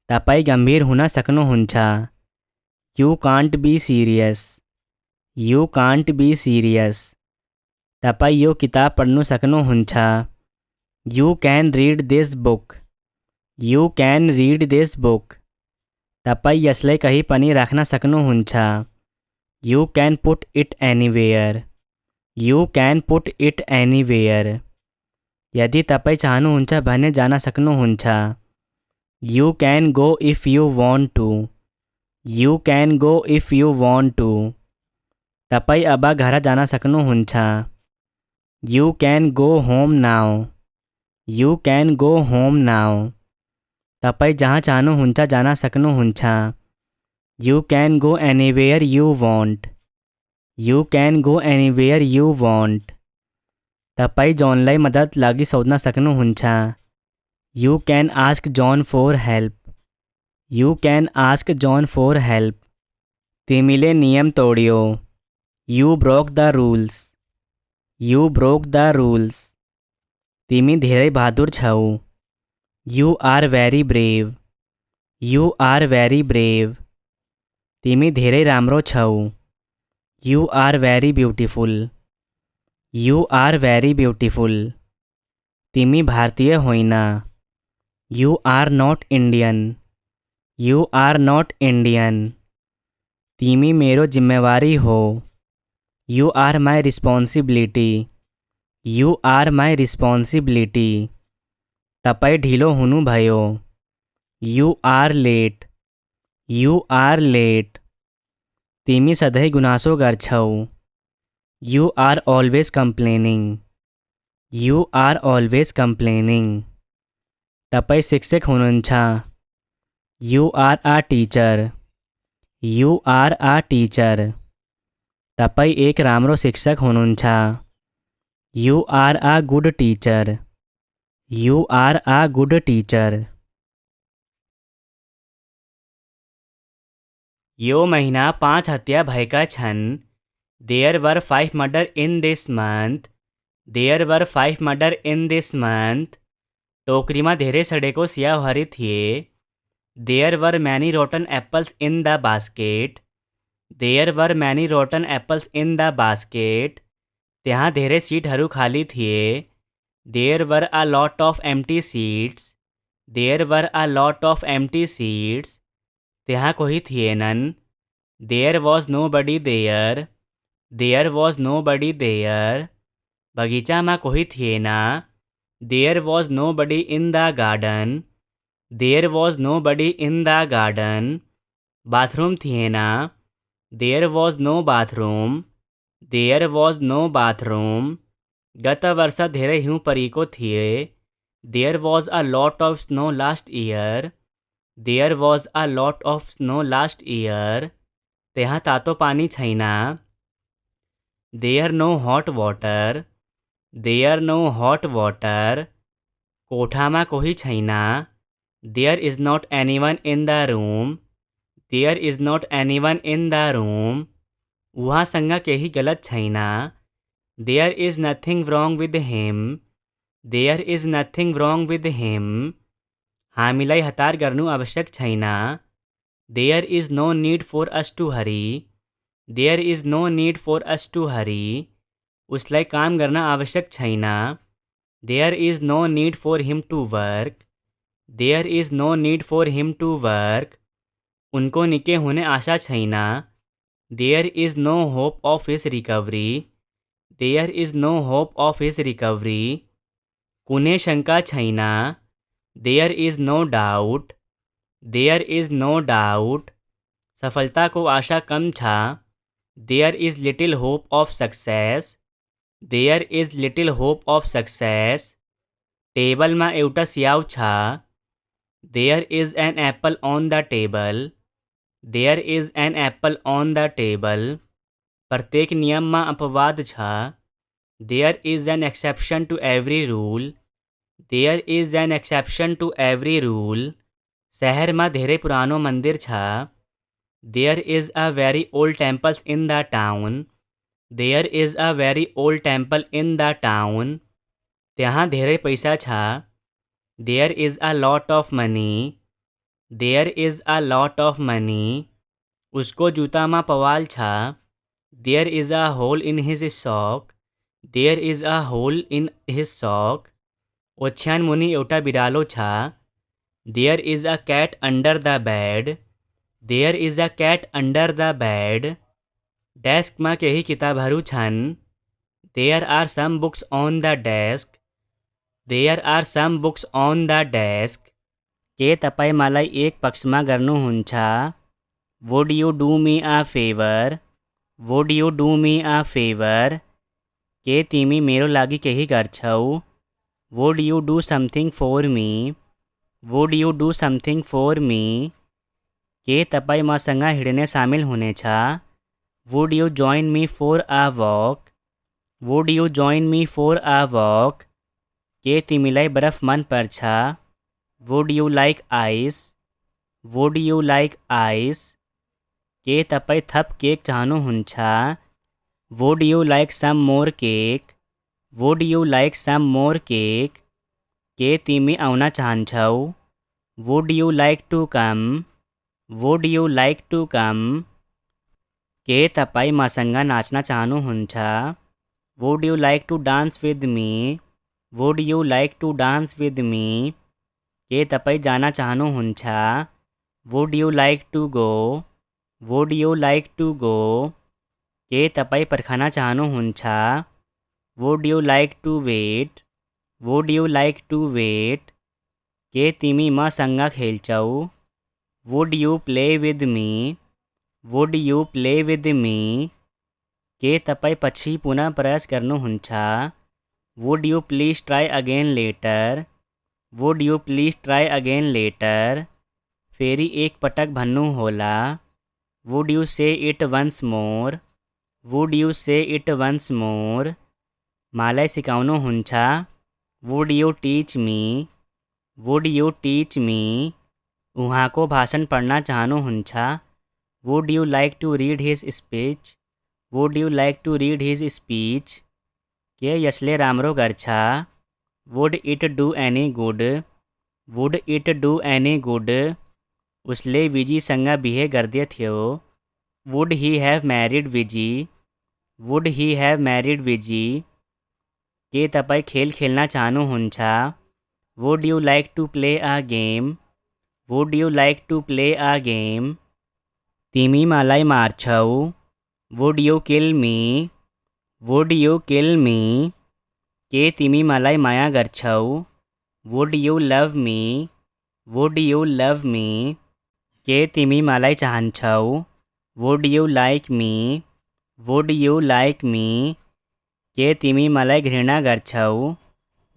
तपाईँ गम्भीर हुन सक्नुहुन्छ। You can't be serious. You can't be serious. तपाईँ यो किताब पढ्नु सक्नुहुन्छ। You can read this book. You can read this book. तपाईँ यसलाई कहीँ पनि राख्न सक्नुहुन्छ। You can put it anywhere. You can put it anywhere. यदि तपाईँ चाहनुहुन्छ भने जान सक्नुहुन्छ। You can go if you want to. You can go if you want to. तपाईँ अब घर जान सक्नुहुन्छ। You can go home now. You can go home now. तपाईँ जहाँ चाहनुहुन्छ जान सक्नुहुन्छ। You can go anywhere you want. You can go anywhere you want. तपाईँ जोनलाई मद्दत लागि सोध्न सक्नुहुन्छ। You can ask John for help. You can ask John for help. तिमीले नियम तोड्यो। You broke the rules. You broke the rules. तिमी धेरै बहादुर छौ। You are very brave. You are very brave. तिमी धेरै राम्रो छौ। You are very beautiful. You are very beautiful. तिमी भारतीय होइन। You are not Indian. You are not Indian. तिमी मेरो जिम्मेवारी हो। You are my responsibility. You are my responsibility. तपाईँ ढिलो हुनुभयो। You are late. You are late. तिमी सधैँ गुनासो गर्छौ। You are always complaining. You are always complaining. तपाईँ शिक्षक हुनुहुन्छ। You are a teacher. You are a teacher. तपाईँ एक राम्रो शिक्षक हुनुहुन्छ। You are a good teacher. You are a good teacher. यो महिना 5 हत्या भएका छन्। There were 5 murder in this month. There were 5 murder in this month. टोकरीमा धेरै सडेको स्याउहरू थिए। There were many rotten apples in the basket. There were many rotten apples in the basket. त्यहाँ धेरै सिटहरू खाली थिए। There were a lot of empty seats. There were a lot of empty seats. त्यहाँ कोही थिएनन्। There was nobody there. There was nobody there. बगीचामा कोही थिएन। There was nobody in the garden. There was nobody in the garden. Bathroom थिएन। There was no bathroom. There was no bathroom. गत वर्ष धेरै हिउँ परेको थिए। There was a lot of snow last year. There was a lot of snow last year. त्यहाँ तातो पानी छैन। There no hot water. There no hot water. कोठामा कोही छैन। There is not anyone in the room. There is not anyone in the room. उहाँसँग केही गलत छैन। There is nothing wrong with him. There is nothing wrong with him. हामीलाई हतार गर्नु आवश्यक छैन। There is no need for us to hurry. There is no need for us to hurry. उसलाई काम गर्न आवश्यक छैन। There is no need for him to work. There is no need for him to work. उनको निकै हुने आशा छैन। There is no hope of his recovery. There is no hope of his recovery. कुनै शङ्का छैन। There is no doubt. There is no doubt. सफलताको आशा कम छ। There is little hope of success. There is little hope of success. टेबलमा एउटा स्याउ छ। There is an apple on the table. There is an apple on the table. प्रत्येक नियममा अपवाद छ। There is an exception to every rule. There is an exception to every rule. शहरमा धेरै पुरानो मन्दिर छ। There is a very old temples in the town. There is a very old temple in the town. त्यहाँ धेरै पैसा छ। There is a lot of money. There is a lot of money उसको जूतामा पवाल छा there is a hole in his sock there is a hole in his sock ओछ्यान मुनि एउटा बिरालो छा there is a cat under the bed there is a cat under the bed डेस्कमा केही किताबहरू छन् there are some books on the desk there are some books on the desk के तपाईँ मलाई एक पक्षमा गर्नुहुन्छ would you do me a favour would you do me a favour के तिमी मेरो लागि केही गर्छौ would you do something for me would you do something for me के तपाईँ मसँग हिँड्ने सामेल हुनेछ would you join me for a walk would you join me for a walk के तिमीलाई बरफ मन पर्छ would you like ice would you like ice के तपाईँ थप केक चाहनुहुन्छ would you like some more cake would you like some more cake के तिमी आउन चाहन्छौ would you like to come would you like to come के तपाईँ मसँग नाच्न चाहनुहुन्छ would you like to dance with me would you like to dance with me के तपाईँ जान चाहनुहुन्छ would you like to go would you like to go के तपाईँ पर्खन चाहनुहुन्छ would you like to wait would you like to wait के तिमी मसँग खेल्छौ would you play with me would you play with me के तपाईँ पछि पुनः प्रयास गर्नुहुन्छ would you please try again later would you please try again later फेरि एक पटक भन्नुहोला would you say it once more would you say it once more मलाई सिकाउनुहुन्छ would you teach me would you teach me उहाँको भाषण पढ्न चाहनुहुन्छ would you like to read his speech would you like to read his speech के यसले राम्रो गर्छ would it do any good would it do any good उसले विजीसँग बिहे गर्दै थियो would he have married Viji would he have married Viji के तपाईँ खेल खेल्न चाहनुहुन्छ would you like to play a game would you like to play a game तिमी मलाई मार्छौ would you kill me would you kill me के तिमी मलाई माया गर्छौ would you love me would you love me के तिमी मलाई चाहन्छौ would you like me would you like मी के तिमी मलाई घृणा गर्छौ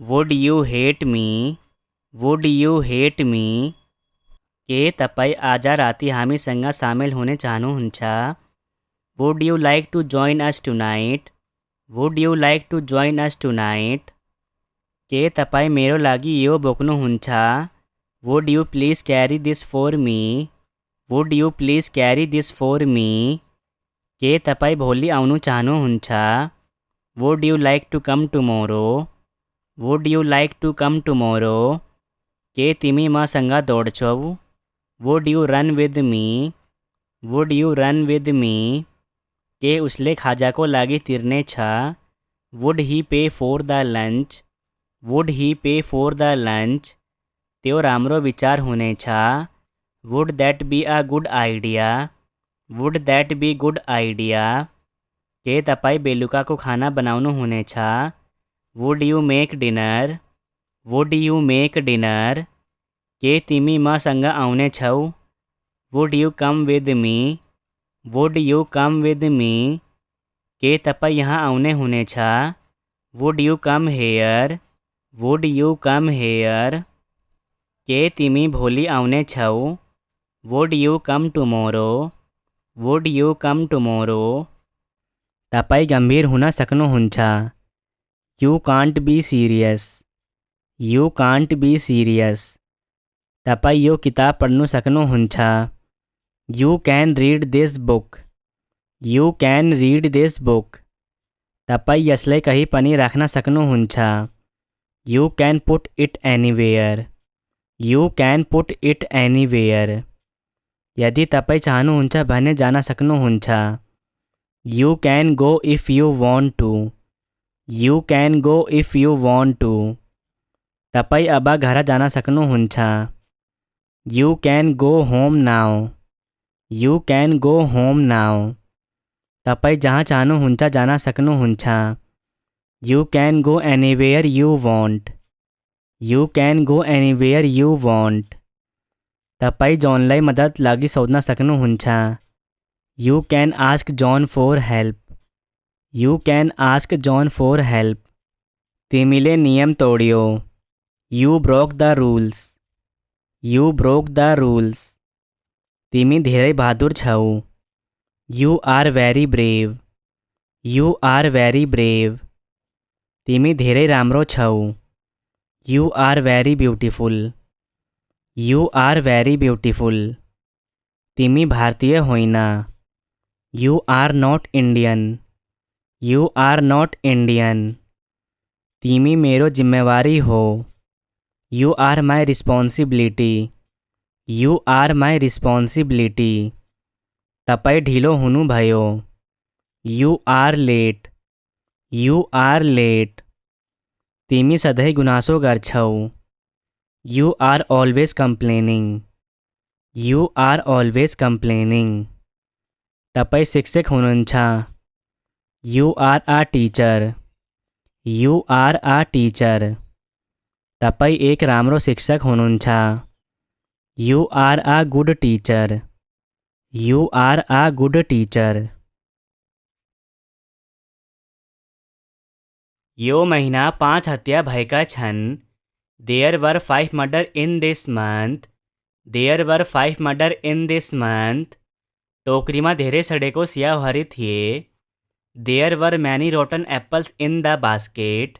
would you hate me would you hate me के तपाईँ आज राति हामीसँग सामेल हुने चाहनुहुन्छ would you like to join us tonight would you like to join us tonight के तपाईँ मेरो लागि यो बोक्नुहुन्छ would you please carry this for me would you please carry this for me के तपाईँ भोलि आउनु चाहनुहुन्छ would you like to come tomorrow would you like to come tomorrow के तिमी मसँग दौड्छौ would you run with me would you run with me के उसले खाजाको लागि तिर्ने छ would he pay for the lunch would he pay for the lunch त्यो राम्रो विचार हुनेछ would that be a good idea would that be good idea के तपाईँ बेलुकाको खाना बनाउनु हुनेछ would you make dinner would you make dinner के तिमी मसँग आउनेछौ would you come with me would you come with me के तपाईँ यहाँ आउने हुनेछ would you come here would you come here के तिमी भोलि आउनेछौ would you come tomorrow would you come tomorrow तपाईँ गम्भीर हुन सक्नुहुन्छ you can't be serious you can't be serious तपाईँ यो किताब पढ्नु सक्नुहुन्छ you can read this book you can read this book तपाईँ यसलाई कहीँ पनि राख्न सक्नुहुन्छ you can put it anywhere you can put it anywhere. यदि तपाईँ चाहनुहुन्छ भने जान सक्नुहुन्छ। You can go if you want to. You can go if you want to. तपाईँ अब घर जान सक्नुहुन्छ। You can go home now. You can go home now. तपाईँ जहाँ चाहनुहुन्छ जान सक्नुहुन्छ। You can go anywhere you want. You can go anywhere you want. तपाईँ जोनलाई मद्दत लागि सोध्न सक्नुहुन्छ। You can ask John for help. You can ask John for help. तिमीले नियम तोड्यो। You broke the rules. You broke the rules. तिमी धेरै बहादुर छौ। You are very brave. You are very brave. तिमी धेरै राम्रो छौ। You are very beautiful. You are very beautiful. तिमी भारतीय होइन। You are not Indian. You are not Indian. तिमी मेरो जिम्मेवारी हो। You are my responsibility. You are my responsibility. तपाईँ ढिलो हुनुभयो। You are late. You are late. तिमी सधैँ गुनासो गर्छौ। You are always complaining. You are always complaining. तपाईँ शिक्षक हुनुहुन्छ। You are a teacher. You are a teacher. तपाईँ एक राम्रो शिक्षक हुनुहुन्छ। You are a good teacher. You are a good teacher. यो महिना 5 हत्या भएका छन्। There were 5 murder in this month. There were 5 murder in this month. टोकरीमा धेरै सडेको स्याउहरू थिए। There were many rotten apples in the basket.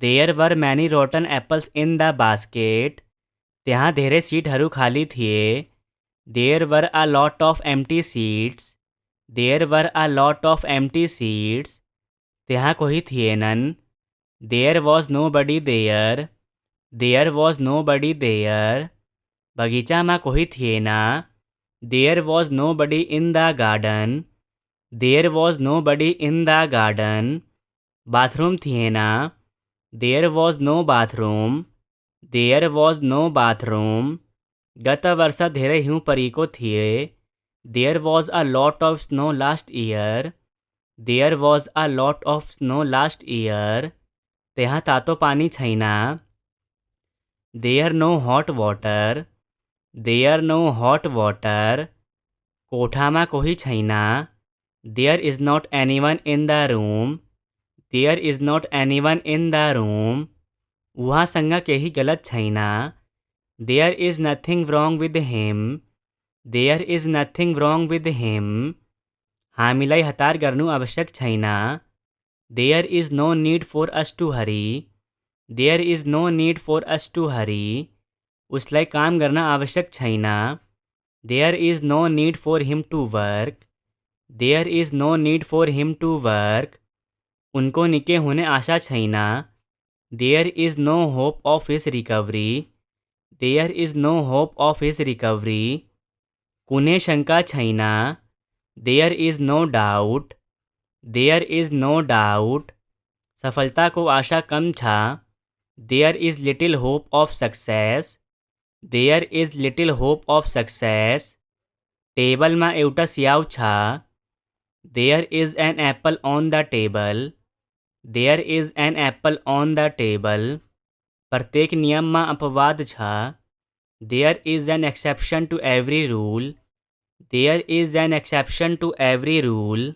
There were many rotten apples in the basket. त्यहाँ धेरै सिटहरू खाली थिए। There were a lot of empty seats. There were a lot of empty seats. त्यहाँ कोही थिएनन्। There was nobody there. There was nobody there. बगैँचामा कोही थिएन। There was nobody in the garden. There was nobody in the garden. Bathroom थिएन। There was no bathroom. There was no bathroom. गत वर्ष धेरै हिउँ परेको थिए। There was a lot of snow last year. There was a lot of snow last year. त्यहाँ तातो पानी छैन। There no hot water. There no hot water. कोठामा कोही छैन। There is not anyone in the room. There is not anyone in the room. उहाँसँग केही गलत छैन। There is nothing wrong with him. There is nothing wrong with him. हामीलाई हतार गर्नु आवश्यक छैन। There is no need for us to hurry. There is no need for us to hurry. उसलाई काम गर्न आवश्यक छैन। There is no need for him to work. There is no need for him to work. उनको निकै हुने आशा छैन। There is no hope of his recovery. There is no hope of his recovery. कुनै शङ्का छैन। There is no doubt. There is no doubt. सफलताको आशा कम छ। There is little hope of success. There is little hope of success. टेबलमा एउटा स्याउ छ। There is an apple on the table. There is an apple on the table. प्रत्येक नियममा अपवाद छ। There is an exception to every rule. There is an exception to every rule.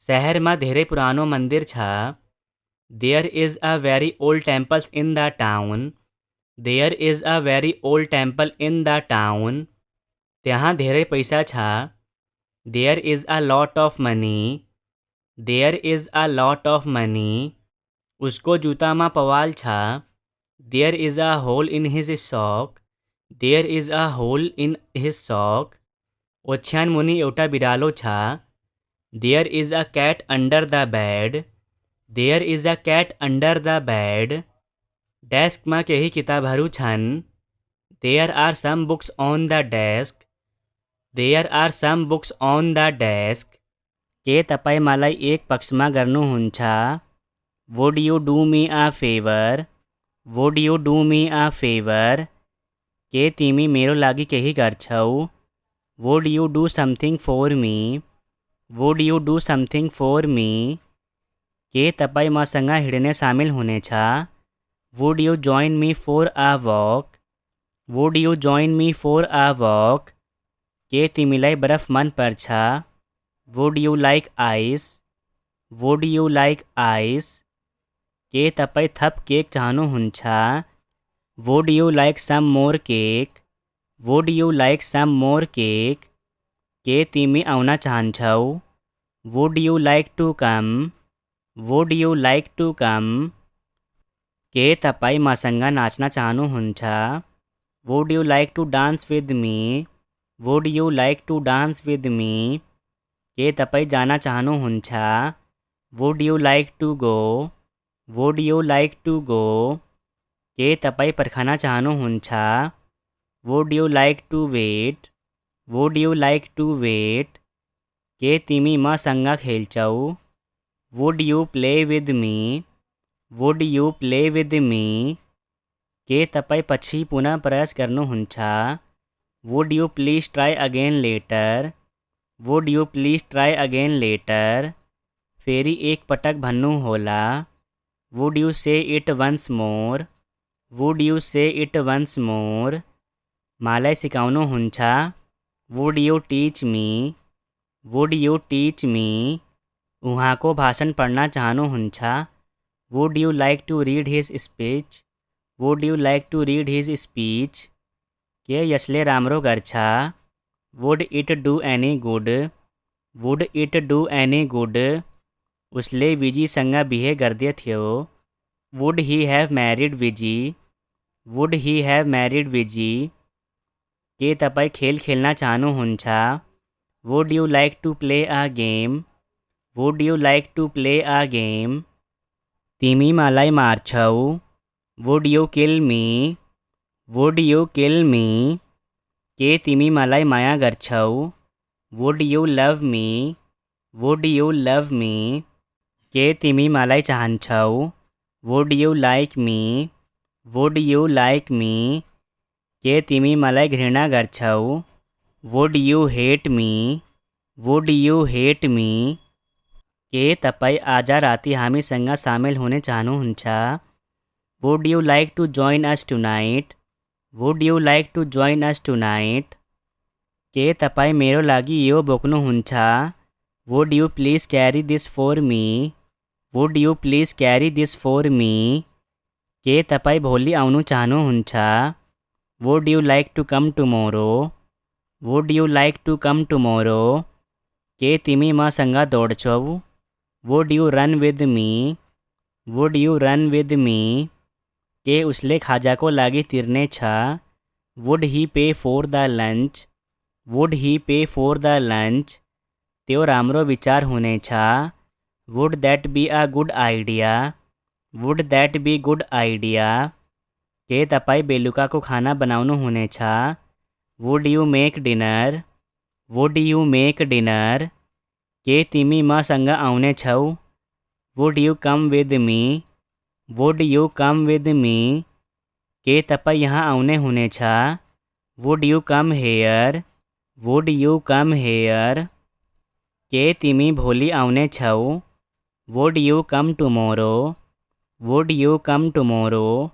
शहरमा धेरै पुरानो मन्दिर छ। There is a very old temples in the town. There is a very old temple in the town. त्यहाँ धेरै पैसा छ। There is a lot of money. There is a lot of money. उसको जुत्तामा पवाल छ। There is a hole in his sock. There is a hole in his sock. ओछ्यान मुनि एउटा बिरालो छ। There is a cat under the bed. There is a cat under the bed. डेस्कमा केही किताबहरू छन्। There are some books on the desk. There are some books on the desk. के तपाईँ मलाई एक पक्षमा गर्नुहुन्छ? Would you do me a favor? Would you do me a favor? के तिमी मेरो लागि केही गर्छौ? Would you do something for me? Would you do something for me? के तपाईँ मसँग हिँड्ने सामेल हुनेछ? Would you join me for a walk? Would you join me for a walk? के तिमीलाई बरफ मन पर्छ? Would you like ice? Would you like ice? के तपाईँ थप केक चाहनुहुन्छ? Would you like some more cake? Would you like some more cake? के तिमी आउन चाहन्छौ? Would you like to come? Would you like to come? के तपाईँ मसँग नाच्न चाहनुहुन्छ? Would you like to dance with me? Would you like to dance with me? के तपाईँ जान चाहनुहुन्छ? Would you like to go? Would you like to go? के तपाईँ पर्खन चाहनुहुन्छ? Would you like to wait? Would you like to wait? के तिमी मसँग खेल्छौ? Would you play with me? Would you play with me? के तपाईँ पछि पुनः प्रयास गर्नुहुन्छ? Would you please try again later? Would you please try again later? फेरि एक पटक भन्नु होला. Would you say it once more? Would you say it once more? मलाई सिकाउनुहुन्छ? Would you teach me? Would you teach me? उहाँको भाषण पढ्न चाहनुहुन्छ? Would you like to read his speech? Would you like to read his speech? के यसले राम्रो गर्छ? Would it do any good? Would it do any good? उसले विजीसँग बिहे गर्दैथ्यो. Would he have married Viji? Would he have married Viji? के तपाईँ खेल खेल्न चाहनुहुन्छ? Would you like to play a game? Would you like to play a game? तिमी मलाई मार्छौ? Would you kill me? Would you kill me? के तिमी मलाई माया गर्छौ? Would you love me? Would you love me? के तिमी मलाई चाहन्छौ? Would you like me? Would you like me? के तिमी मलाई घृणा गर्छौ? Would you hate me? Would you hate me? के तपाईँ आज राति हामीसँग सामेल हुने चाहनुहुन्छ? Would you like to join us tonight? Would you like to join us tonight? के तपाईँ मेरो लागि यो बोक्नुहुन्छ? Would you please carry this for me? Would you please carry this for me? के तपाईँ भोलि आउनु चाहनुहुन्छ? Would you like to come tomorrow? Would you like to come tomorrow? के तिमी मसँग दौड्छौ? Would you run with me? Would you run with me? के उसले खाजाको लागि तिर्ने छ? Would he pay for the lunch? Would he pay for the lunch? त्यो राम्रो विचार हुनेछ. Would that be a good idea? Would that be good idea? के तपाईँ बेलुकाको खाना बनाउनु हुनेछ? Would you make dinner? Would you make dinner? के तिमी मसँग आउने छौ? Would you come with me? Would you come with me? के तपाईँ यहाँ आउने हुनेछ? Would you come here? Would you come here? के तिमी भोलि आउने छौ? Would you come tomorrow? Would you come tomorrow?